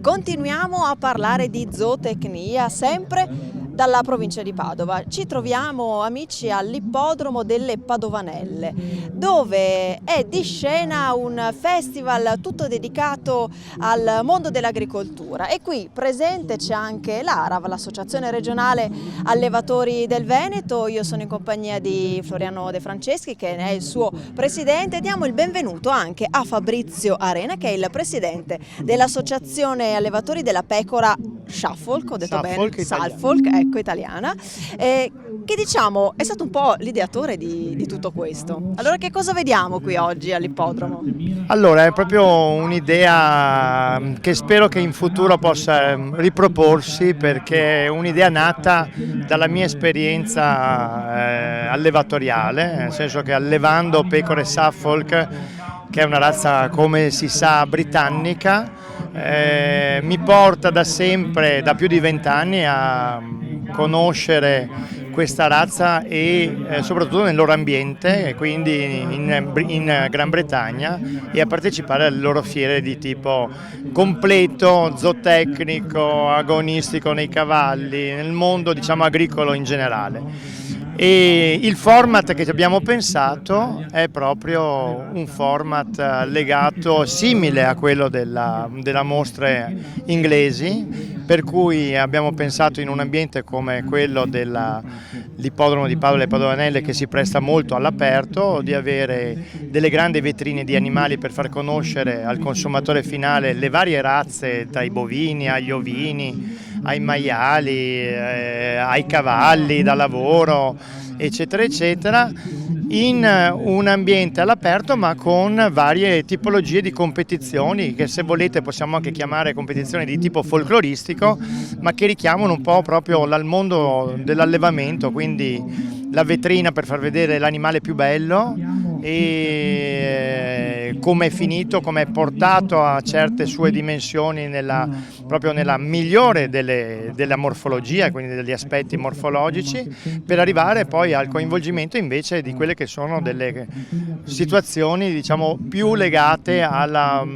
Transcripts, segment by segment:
Continuiamo a parlare di zootecnia, sempre dalla provincia di Padova. Ci troviamo, amici, all'ippodromo delle Padovanelle, dove è di scena un festival tutto dedicato al mondo dell'agricoltura. E qui presente c'è anche l'ARAV, l'Associazione Regionale Allevatori del Veneto. Io sono in compagnia di Floriano De Franceschi, che è il suo presidente. Diamo il benvenuto anche a Fabrizio Arena, che è il presidente dell'Associazione Allevatori della Pecora Suffolk, ho detto bene? Suffolk, ecco, italiana, che diciamo è stato un po' l'ideatore di tutto questo. Allora, che cosa vediamo qui oggi all'ippodromo? Allora, è proprio un'idea che spero che in futuro possa riproporsi, perché è un'idea nata dalla mia esperienza allevatoriale, nel senso che allevando pecore Suffolk, che è una razza, come si sa, britannica, mi porta da sempre, da più di 20 anni, a conoscere questa razza e soprattutto nel loro ambiente, quindi in Gran Bretagna, e a partecipare alle loro fiere di tipo completo, zootecnico, agonistico nei cavalli, nel mondo, diciamo, agricolo in generale. E il format che abbiamo pensato è proprio un format legato, simile a quello della mostre inglesi, per cui abbiamo pensato, in un ambiente come quello dell'ippodromo di Padova e Padovanelle, che si presta molto all'aperto, di avere delle grandi vetrine di animali per far conoscere al consumatore finale le varie razze, dai bovini agli ovini, ai maiali, ai cavalli da lavoro, eccetera eccetera, in un ambiente all'aperto, ma con varie tipologie di competizioni, che se volete possiamo anche chiamare competizioni di tipo folcloristico, ma che richiamano un po' proprio dal mondo dell'allevamento, quindi la vetrina per far vedere l'animale più bello e come è finito, come è portato a certe sue dimensioni proprio nella migliore della morfologia, quindi degli aspetti morfologici, per arrivare poi al coinvolgimento invece di quelle che sono delle situazioni, diciamo, più legate alla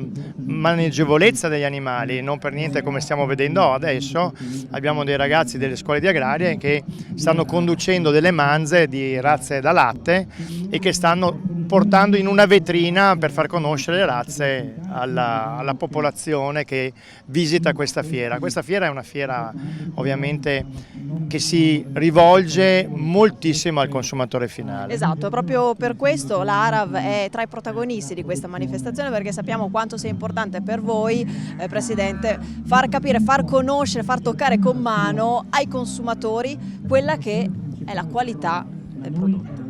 maneggevolezza degli animali. Non per niente, come stiamo vedendo adesso, abbiamo dei ragazzi delle scuole di agrarie che stanno conducendo delle manze di razze da latte e che stanno portando in una vetrina per far conoscere le razze alla popolazione che visita questa fiera. Questa fiera è una fiera ovviamente che si rivolge moltissimo al consumatore finale. Esatto, proprio per questo l'ARAV è tra i protagonisti di questa manifestazione, perché sappiamo quanto sia importante per voi, Presidente, far capire, far conoscere, far toccare con mano ai consumatori quella che è la qualità del prodotto.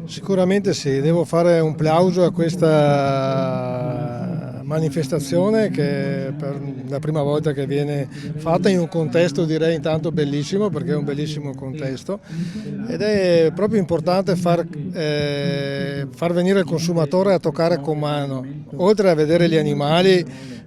Sicuramente sì, devo fare un plauso a questa manifestazione, che per la prima volta che viene fatta in un contesto, direi, intanto bellissimo, perché è un bellissimo contesto, ed è proprio importante far venire il consumatore a toccare con mano, oltre a vedere gli animali,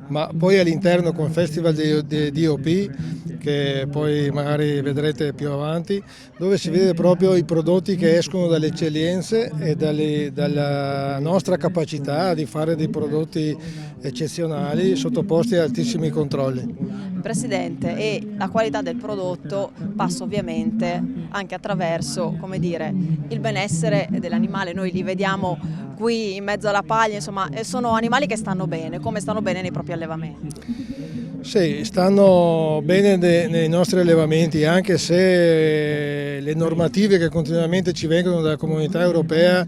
ma poi all'interno con il Festival di DOP, che poi magari vedrete più avanti, dove si vede proprio i prodotti che escono dalle eccellenze e dalla nostra capacità di fare dei prodotti eccezionali sottoposti a altissimi controlli. Presidente, e la qualità del prodotto passa ovviamente anche attraverso, come dire, il benessere dell'animale. Noi li vediamo qui in mezzo alla paglia, insomma, sono animali che stanno bene, come stanno bene nei propri allevamenti. Sì, stanno bene nei nostri allevamenti, anche se le normative che continuamente ci vengono dalla Comunità Europea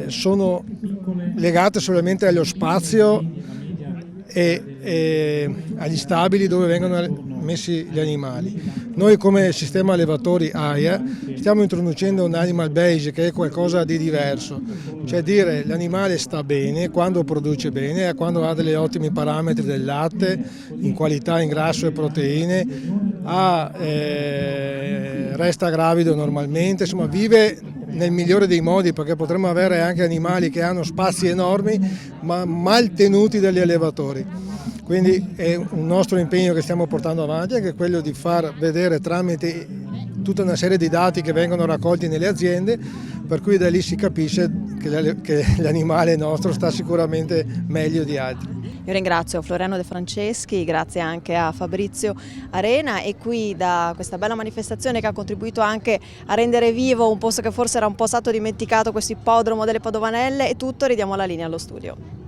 sono legate solamente allo spazio e agli stabili dove vengono messi gli animali. Noi come sistema allevatori AIA stiamo introducendo un animal base, che è qualcosa di diverso, cioè dire l'animale sta bene quando produce bene, quando ha degli ottimi parametri del latte in qualità, in grasso e proteine, resta gravido normalmente, insomma vive nel migliore dei modi, perché potremmo avere anche animali che hanno spazi enormi ma mal tenuti dagli allevatori. Quindi è un nostro impegno che stiamo portando avanti, anche quello di far vedere tramite tutta una serie di dati che vengono raccolti nelle aziende, per cui da lì si capisce che l'animale nostro sta sicuramente meglio di altri. Io ringrazio Floriano De Franceschi, grazie anche a Fabrizio Arena, e qui da questa bella manifestazione che ha contribuito anche a rendere vivo un posto che forse era un po' stato dimenticato, questo ippodromo delle Padovanelle, è tutto, ridiamo la linea allo studio.